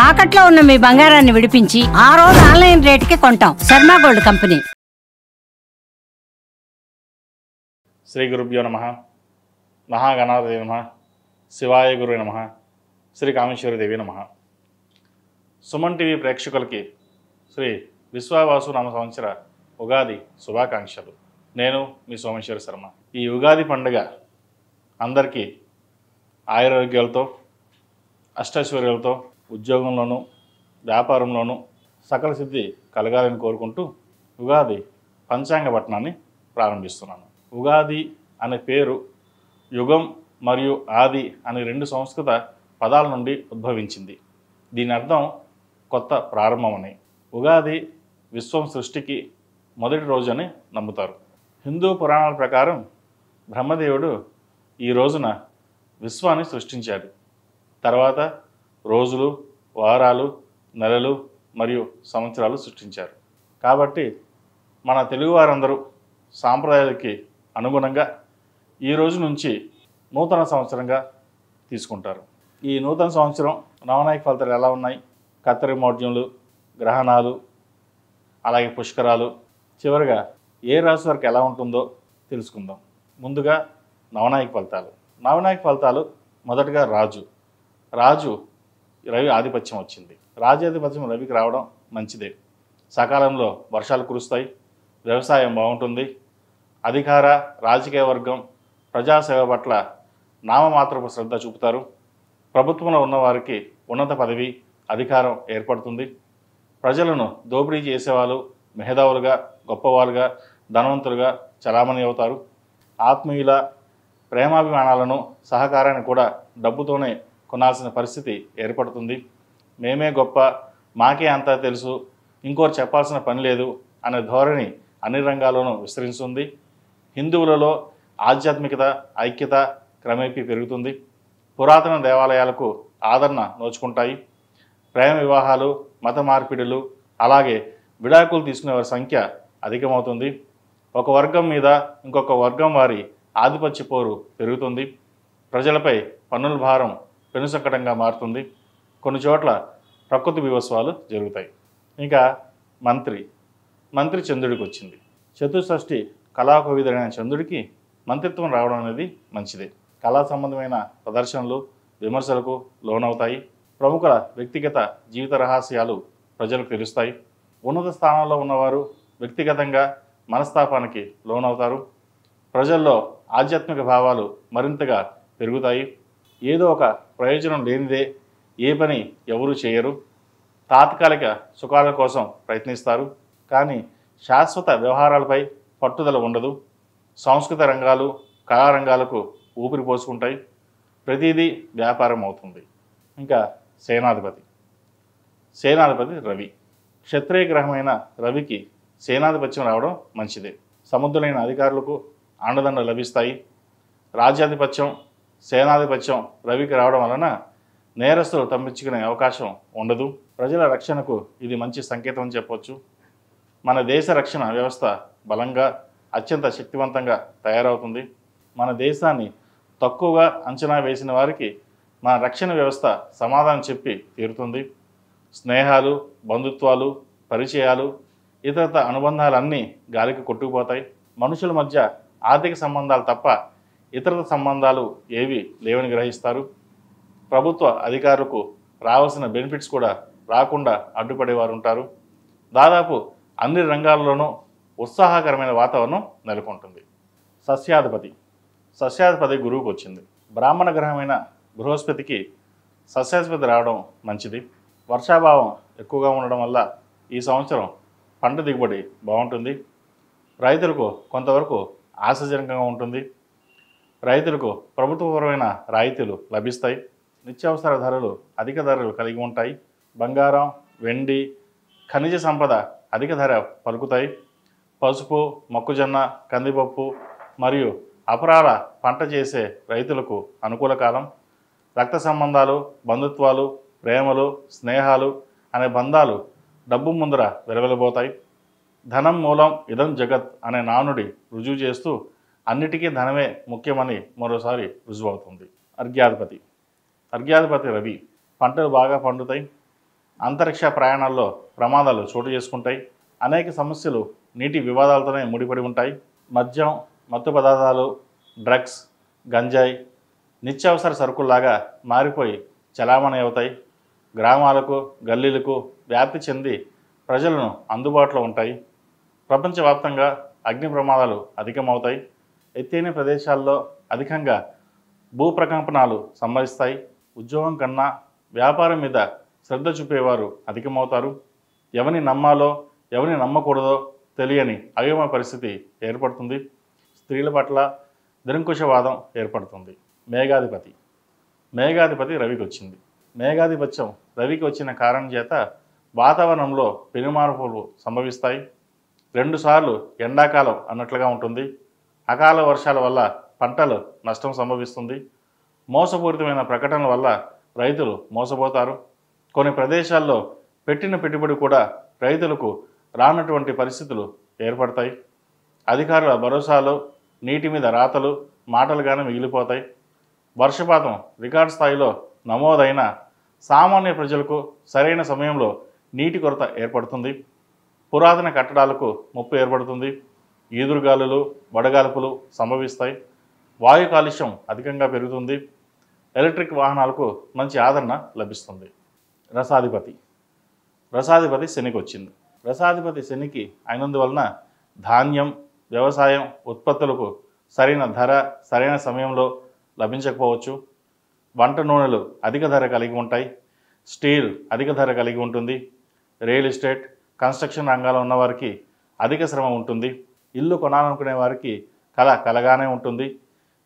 తాకట్లో ఉన్న మీ బంగారాన్ని విడిపించి ఆ రోజు ఆన్లైన్ రేటుకి కొంటాం. Sharma gold company. శ్రీ గురుభ్యో నమః. మహాగణాధిపతయే నమః. శివాయ గురువే నమః. శ్రీ కామేశ్వరి దేవి నమః. సుమన్ టీవీ ప్రేక్షకులకి శ్రీ విశ్వావాసు నామ సంవత్సర ఉగాది శుభాకాంక్షలు. నేను మీ సోమేశ్వర శర్మ. ఈ ఉగాది పండుగ అందరికీ ఆయురారోగ్యాలతో, అష్టైశ్వర్యాలతో, ఉద్యోగంలోనూ వ్యాపారంలోనూ సకల సిద్ధి కలగాలని కోరుకుంటూ ఉగాది పంచాంగ పఠనాన్ని ప్రారంభిస్తున్నాను. ఉగాది అనే పేరు యుగం మరియు ఆది అనే రెండు సంస్కృత పదాల నుండి ఉద్భవించింది. దీని అర్థం కొత్త ప్రారంభమని. ఉగాది విశ్వం సృష్టికి మొదటి రోజు అని నమ్ముతారు. హిందూ పురాణాల ప్రకారం బ్రహ్మదేవుడు ఈ రోజున విశ్వాన్ని సృష్టించాడు. తర్వాత రోజులు, వారాలు, నెలలు మరియు సంవత్సరాలు సృష్టించారు. కాబట్టి మన తెలుగువారందరూ సాంప్రదాయాలకి అనుగుణంగా ఈ రోజు నుంచి నూతన సంవత్సరంగా తీసుకుంటారు. ఈ నూతన సంవత్సరం నవనాయక ఫలితాలు ఎలా ఉన్నాయి, కత్తరి మౌఢ్యములు, గ్రహణాలు, అలాగే పుష్కరాలు, చివరిగా ఏ రాశి వరకు ఎలా ఉంటుందో తెలుసుకుందాం. ముందుగా నవనాయక ఫలితాలు. నవనాయక ఫలితాలు మొదటగా రాజు రవి ఆధిపత్యం వచ్చింది. రాజ్యాధిపత్యం రవికి రావడం మంచిదే. సకాలంలో వర్షాలు కురుస్తాయి, వ్యవసాయం బాగుంటుంది, అధికార రాజకీయ వర్గం ప్రజాసేవ పట్ల నామమాత్రపు శ్రద్ధ చూపుతారు. ప్రభుత్వంలో ఉన్నవారికి ఉన్నత పదవి, అధికారం ఏర్పడుతుంది. ప్రజలను దోపిడీ చేసేవాళ్ళు మేధావులుగా, గొప్పవాళ్ళుగా, ధనవంతులుగా చలామణి అవుతారు. ఆత్మీయుల ప్రేమాభిమానాలను, సహకారాన్ని కూడా డబ్బుతోనే కొనాల్సిన పరిస్థితి ఏర్పడుతుంది. మేమే గొప్ప, మాకే అంతా తెలుసు, ఇంకోరు చెప్పాల్సిన పని లేదు అనే ధోరణి అన్ని రంగాల్లోనూ విస్తరిస్తుంది. హిందువులలో ఆధ్యాత్మికత, ఐక్యత క్రమేపీ పెరుగుతుంది. పురాతన దేవాలయాలకు ఆదరణ నోచుకుంటాయి. ప్రేమ వివాహాలు, మత మార్పిడులు, అలాగే విడాకులు తీసుకునే వారి సంఖ్య అధికమవుతుంది. ఒక వర్గం మీద ఇంకొక వర్గం వారి ఆధిపత్య పోరు పెరుగుతుంది. ప్రజలపై పన్నుల భారం పెనుసంకటంగా మారుతుంది. కొన్ని చోట్ల ప్రకృతి వివస్వాలు జరుగుతాయి. ఇంకా మంత్రి చంద్రుడికి వచ్చింది. చతుషష్ఠి కళాకోవిదుడైన చంద్రుడికి మంత్రిత్వం రావడం అనేది మంచిదే. కళా సంబంధమైన ప్రదర్శనలు విమర్శలకు లోనవుతాయి. ప్రముఖుల వ్యక్తిగత జీవిత రహస్యాలు ప్రజలకు తెలుస్తాయి. ఉన్నత స్థానాల్లో ఉన్నవారు వ్యక్తిగతంగా మనస్తాపానికి లోనవుతారు. ప్రజల్లో ఆధ్యాత్మిక భావాలు మరింతగా పెరుగుతాయి. ఏదో ఒక ప్రయోజనం లేనిదే ఏ పని ఎవరూ చేయరు. తాత్కాలిక సుఖాల కోసం ప్రయత్నిస్తారు, కానీ శాశ్వత వ్యవహారాలపై పట్టుదల ఉండదు. సాంస్కృతిక రంగాలు, కళారంగాలకు ఊపిరి పోసుకుంటాయి. ప్రతిదీ వ్యాపారం అవుతుంది. ఇంకా సేనాధిపతి రవి. క్షత్రియ గ్రహమైన రవికి సేనాధిపత్యం రావడం మంచిదే. సముద్రులైన అధికారులకు అండదండ లభిస్తాయి. రాజ్యాధిపత్యం, సేనాధిపత్యం రవికి రావడం వలన నేరస్తులు తప్పించుకునే అవకాశం ఉండదు. ప్రజల రక్షణకు ఇది మంచి సంకేతం అని చెప్పవచ్చు. మన దేశ రక్షణ వ్యవస్థ బలంగా, అత్యంత శక్తివంతంగా తయారవుతుంది. మన దేశాన్ని తక్కువగా అంచనా వేసిన వారికి మన రక్షణ వ్యవస్థ సమాధానం చెప్పి తీరుతుంది. స్నేహాలు, బంధుత్వాలు, పరిచయాలు, ఇతరత అనుబంధాలన్నీ గాలికి కొట్టుకుపోతాయి. మనుషుల మధ్య ఆర్థిక సంబంధాలు తప్ప ఇతర సంబంధాలు ఏవి లేవని గ్రహిస్తారు. ప్రభుత్వ అధికారులకు రావాల్సిన బెనిఫిట్స్ కూడా రాకుండా అడ్డుపడేవారు ఉంటారు. దాదాపు అన్ని రంగాల్లోనూ ఉత్సాహకరమైన వాతావరణం నెలకొంటుంది. సస్యాధిపతి గురువుకు వచ్చింది. బ్రాహ్మణ గ్రహమైన బృహస్పతికి సస్యాధిపతి రావడం మంచిది. వర్షాభావం ఎక్కువగా ఉండడం వల్ల ఈ సంవత్సరం పంట దిగుబడి బాగుంటుంది. రైతులకు కొంతవరకు ఆశాజనకంగా ఉంటుంది. రైతులకు ప్రభుత్వపరమైన రాయితీలు లభిస్తాయి. నిత్యావసర ధరలు అధిక ధరలు కలిగి ఉంటాయి. బంగారం, వెండి, ఖనిజ సంపద అధిక ధర పలుకుతాయి. పసుపు, మొక్కజొన్న, కందిపప్పు మరియు అపరాల పంట చేసే రైతులకు అనుకూల కాలం. రక్త సంబంధాలు, బంధుత్వాలు, ప్రేమలు, స్నేహాలు అనే బంధాలు డబ్బు ముందర వెలవెలబోతాయి. ధనం మూలం ఇదం జగత్ అనే నానుడి రుజువు చేస్తూ అన్నిటికీ ధనమే ముఖ్యమని మరోసారి రుజువవుతుంది. అర్ఘ్యాధిపతి రవి. పంటలు బాగా పండుతాయి. అంతరిక్ష ప్రయాణాల్లో ప్రమాదాలు చోటు చేసుకుంటాయి. అనేక సమస్యలు నీటి వివాదాలతోనే ముడిపడి ఉంటాయి. మద్యం, మత్తు పదార్థాలు, డ్రగ్స్, గంజాయి నిత్యావసర సరుకుల్లాగా మారిపోయి చలామణి అవుతాయి. గ్రామాలకు, గల్లీలకు వ్యాప్తి చెంది ప్రజలను అందుబాటులో ఉంటాయి. ప్రపంచవ్యాప్తంగా అగ్ని ప్రమాదాలు అధికమవుతాయి. ఎత్తైన ప్రదేశాల్లో అధికంగా భూప్రకంపనాలు సంభవిస్తాయి. ఉద్యోగం కన్నా వ్యాపారం మీద శ్రద్ధ చూపేవారు అధికమవుతారు. ఎవరిని నమ్మాలో ఎవరిని నమ్మకూడదో తెలియని అయోమయ పరిస్థితి ఏర్పడుతుంది. స్త్రీల పట్ల నిరంకుశవాదం ఏర్పడుతుంది. మేఘాధిపతి రవికి వచ్చింది. మేఘాధిపత్యం రవికి వచ్చిన కారణం చేత వాతావరణంలో పెనుమార్పులు సంభవిస్తాయి. 2 సార్లు ఎండాకాలం అన్నట్లుగా ఉంటుంది. అకాల వర్షాల వల్ల పంటలు నష్టం సంభవిస్తుంది. మోసపూరితమైన ప్రకటనల వల్ల రైతులు మోసపోతారు. కొన్ని ప్రదేశాల్లో పెట్టిన పెట్టుబడి కూడా రైతులకు రానటువంటి పరిస్థితులు ఏర్పడతాయి. అధికారుల భరోసాలో నీటి మీద రాతలు, మాటలుగానే మిగిలిపోతాయి. వర్షపాతం రికార్డు స్థాయిలో నమోదైన సామాన్య ప్రజలకు సరైన సమయంలో నీటి కొరత ఏర్పడుతుంది. పురాతన కట్టడాలకు ముప్పు ఏర్పడుతుంది. ఈదురుగాలులు, వడగాల్పులు సంభవిస్తాయి. వాయు కాలుష్యం అధికంగా పెరుగుతుంది. ఎలక్ట్రిక్ వాహనాలకు మంచి ఆదరణ లభిస్తుంది. రసాధిపతి శనికి వచ్చింది. రసాధిపతి శనికి అయినందువలన ధాన్యం, వ్యవసాయం ఉత్పత్తులకు సరైన ధర సరైన సమయంలో లభించకపోవచ్చు. వంట నూనెలు అధిక ధర కలిగి ఉంటాయి. స్టీల్ అధిక ధర కలిగి ఉంటుంది. రియల్ ఎస్టేట్, కన్స్ట్రక్షన్ రంగాల్లో ఉన్నవారికి అధిక శ్రమ ఉంటుంది. ఇల్లు కొనాలనుకునే వారికి కలగానే ఉంటుంది.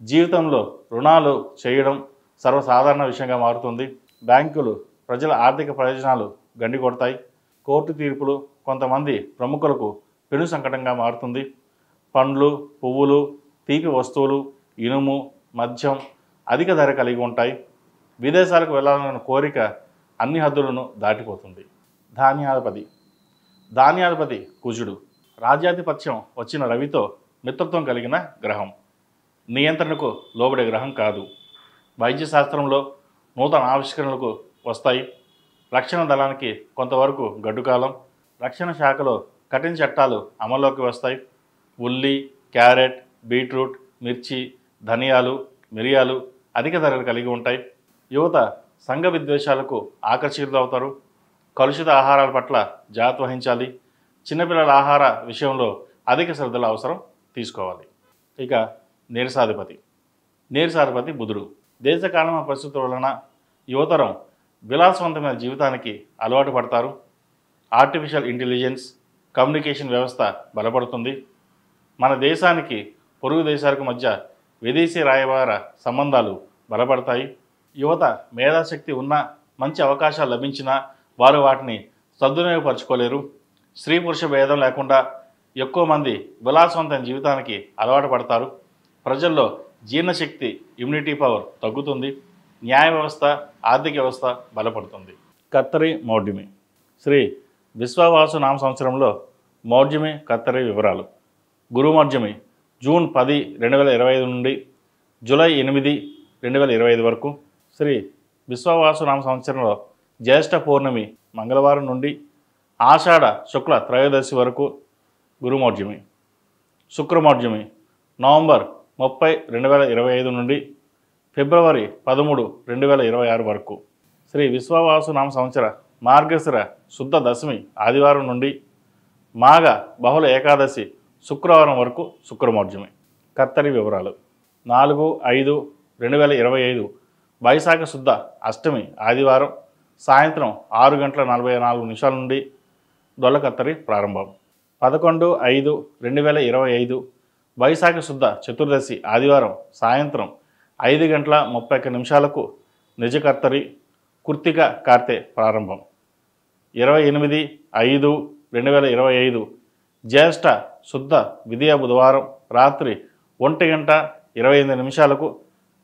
జీవితంలో రుణాలు చేయడం సర్వసాధారణ విషయంగా మారుతుంది. బ్యాంకులు ప్రజల ఆర్థిక ప్రయోజనాలు గండి కొడతాయి. కోర్టు తీర్పులు కొంతమంది ప్రముఖులకు పెను సంకటంగా మారుతుంది. పండ్లు, పువ్వులు, తీపి వస్తువులు, ఇనుము, మద్యం అధిక ధర కలిగి ఉంటాయి. విదేశాలకు వెళ్ళాలన్న కోరిక అన్ని హద్దులను దాటిపోతుంది. ధాన్యాధిపతి కుజుడు. రాజ్యాధిపత్యం వచ్చిన రవితో మిత్రత్వం కలిగిన గ్రహం. నియంత్రణకు లోబడే గ్రహం కాదు. వైద్యశాస్త్రంలో నూతన ఆవిష్కరణలకు వస్తాయి. రక్షణ దళానికి కొంతవరకు గడ్డుకాలం. రక్షణ శాఖలో కఠిన చట్టాలు అమల్లోకి వస్తాయి. ఉల్లి, క్యారెట్, బీట్రూట్, మిర్చి, ధనియాలు, మిరియాలు అధిక ధరలు కలిగి ఉంటాయి. యువత సంఘ విద్వేషాలకు ఆకర్షితులవుతారు. కలుషిత ఆహారాల పట్ల జాగ్రత్త వహించాలి. చిన్నపిల్లల ఆహార విషయంలో అధిక శ్రద్ధలు అవసరం తీసుకోవాలి. ఇక నీరసాధిపతి బుధుడు. దేశకాలమ పరిస్థితుల వలన యువతరం విలాసవంతమైన జీవితానికి అలవాటు పడతారు. ఆర్టిఫిషియల్ ఇంటెలిజెన్స్, కమ్యూనికేషన్ వ్యవస్థ బలపడుతుంది. మన దేశానికి పొరుగు దేశాలకు మధ్య విదేశీ రాయబార సంబంధాలు బలపడతాయి. యువత మేధాశక్తి ఉన్న మంచి అవకాశాలు లభించినా వారు వాటిని సద్వినియోగపరచుకోలేరు. స్త్రీ పురుష భేదం లేకుండా ఎక్కువ మంది విలాసవంతమైన జీవితానికి అలవాటు పడతారు. ప్రజల్లో జీర్ణశక్తి, ఇమ్యూనిటీ పవర్ తగ్గుతుంది. న్యాయ వ్యవస్థ, ఆర్థిక వ్యవస్థ బలపడుతుంది. కత్తరి మౌఢ్యమి. శ్రీ విశ్వవాసు నామ సంవత్సరంలో మౌఢ్యమి, కత్తరి వివరాలు. గురుమౌఢ్యమి జూన్ 10, 2025 నుండి జూలై 8, 2025 వరకు. శ్రీ విశ్వవాసు నామ సంవత్సరంలో జ్యేష్ఠ పౌర్ణమి మంగళవారం నుండి ఆషాఢ శుక్ల త్రయోదశి వరకు గురుమౌఢ్యమి. శుక్రమౌఢ్యమి నవంబర్ 30, 2025 నుండి ఫిబ్రవరి 13, 2026 వరకు. శ్రీ విశ్వవాసు నామ సంవత్సర మార్గశిర శుద్ధ దశమి ఆదివారం నుండి మాఘ బహుళ ఏకాదశి శుక్రవారం వరకు శుక్రమౌఢ్యమి. కత్తరి వివరాలు. 4, 5, 2025 వైశాఖ శుద్ధ అష్టమి ఆదివారం సాయంత్రం 6:44 నుండి దొల్ల కత్తరి ప్రారంభం. 11, 5, 2025 వైశాఖ శుద్ధ చతుర్దశి ఆదివారం సాయంత్రం 5:31 నిజ కత్తరి కృత్తిక కార్తె ప్రారంభం. 28, 5, 2025 జ్యేష్ఠ శుద్ధ విధియ బుధవారం రాత్రి 1:28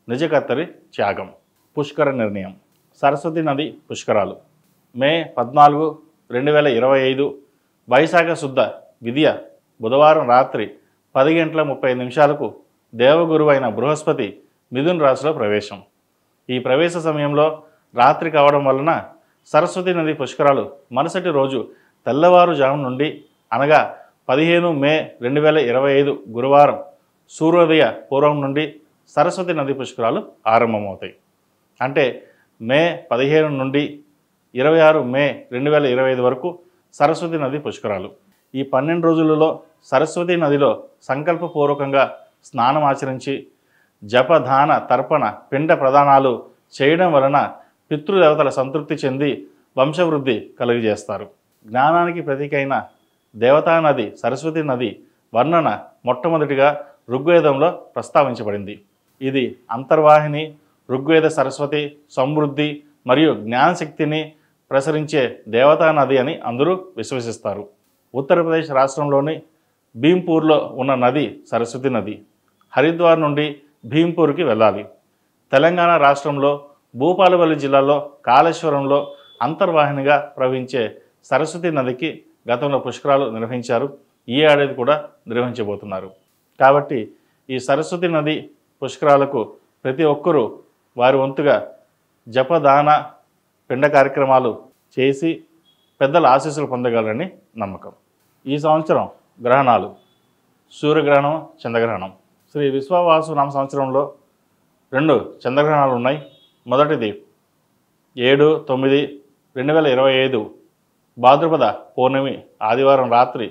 నిజ కత్తరి త్యాగం. పుష్కర నిర్ణయం. సరస్వతి నది పుష్కరాలు. మే 14, 2025 వైశాఖ శుద్ధ విధియ బుధవారం రాత్రి 10:30 దేవగురువు అయిన బృహస్పతి మిథున రాశిలో ప్రవేశం. ఈ ప్రవేశ సమయంలో రాత్రి కావడం వలన సరస్వతి నది పుష్కరాలు మరుసటి రోజు తెల్లవారుజాము నుండి అనగా 15 మే 2025 గురువారం సూర్యోదయ పూర్వం నుండి సరస్వతి నది పుష్కరాలు ఆరంభమవుతాయి. అంటే మే 15 నుండి 26 మే 2025 వరకు సరస్వతి నది పుష్కరాలు. ఈ 12 రోజులలో సరస్వతి నదిలో సంకల్పపూర్వకంగా స్నానం ఆచరించి జపదాన తర్పణ పిండ ప్రదానాలు చేయడం వలన పితృదేవతల సంతృప్తి చెంది వంశవృద్ధి కలుగజేస్తారు. జ్ఞానానికి ప్రతీక అయిన దేవతా నది సరస్వతి నది వర్ణన మొట్టమొదటిగా ఋగ్వేదంలో ప్రస్తావించబడింది. ఇది అంతర్వాహిని, ఋగ్వేద సరస్వతి, సమృద్ధి మరియు జ్ఞానశక్తిని ప్రసరించే దేవతా నది అని అందరూ విశ్వసిస్తారు. ఉత్తరప్రదేశ్ రాష్ట్రంలోని భీంపూర్లో ఉన్న నది సరస్వతి నది. హరిద్వార్ నుండి భీంపూర్కి వెళ్ళాలి. తెలంగాణ రాష్ట్రంలో భూపాలపల్లి జిల్లాలో కాళేశ్వరంలో అంతర్వాహినిగా ప్రవహించే సరస్వతి నదికి గతంలో పుష్కరాలు నిర్వహించారు. ఈ ఏడాది కూడా నిర్వహించబోతున్నారు. కాబట్టి ఈ సరస్వతి నది పుష్కరాలకు ప్రతి ఒక్కరూ వారి వంతుగా జపదాన పిండ కార్యక్రమాలు చేసి పెద్దల ఆశీస్సులు పొందగలరని నమ్మకం. ఈ సంవత్సరం గ్రహణాలు సూర్యగ్రహణం, చంద్రగ్రహణం. శ్రీ విశ్వావాసు నామ సంవత్సరంలో 2 చంద్రగ్రహణాలు ఉన్నాయి. మొదటిది 7/9/2025 భాద్రపద పౌర్ణమి ఆదివారం రాత్రి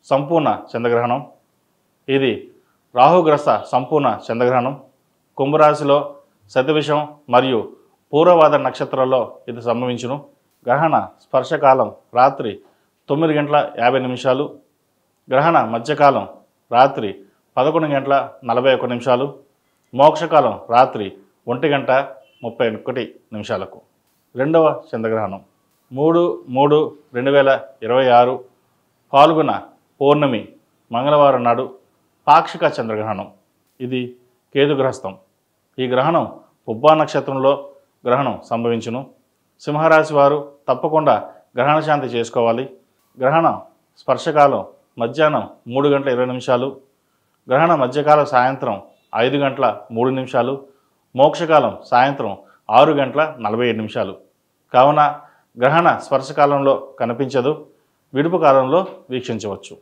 సంపూర్ణ చంద్రగ్రహణం. ఇది రాహుగ్రస్త సంపూర్ణ చంద్రగ్రహణం. కుంభరాశిలో శతవిషం మరియు పూర్వవాద నక్షత్రాల్లో ఇది సంభవించును. గ్రహణ స్పర్శకాలం రాత్రి 9:50. గ్రహణ మధ్యకాలం రాత్రి 11:41. మోక్షకాలం రాత్రి 1:31. రెండవ చంద్రగ్రహణం 3/3/2026 పాల్గొన పౌర్ణమి మంగళవారం నాడు పాక్షిక చంద్రగ్రహణం. ఇది కేతుగ్రస్తం. ఈ గ్రహణం పుబ్బా నక్షత్రంలో గ్రహణం సంభవించును. సింహరాశి వారు తప్పకుండా గ్రహణ శాంతి చేసుకోవాలి. గ్రహణ స్పర్శకాలం మధ్యాహ్నం 3:20. గ్రహణ మధ్యకాలం సాయంత్రం 5:03. మోక్షకాలం సాయంత్రం 6:47. కావున గ్రహణ స్పర్శకాలంలో కనిపించదు, విడుపు కాలంలో వీక్షించవచ్చు.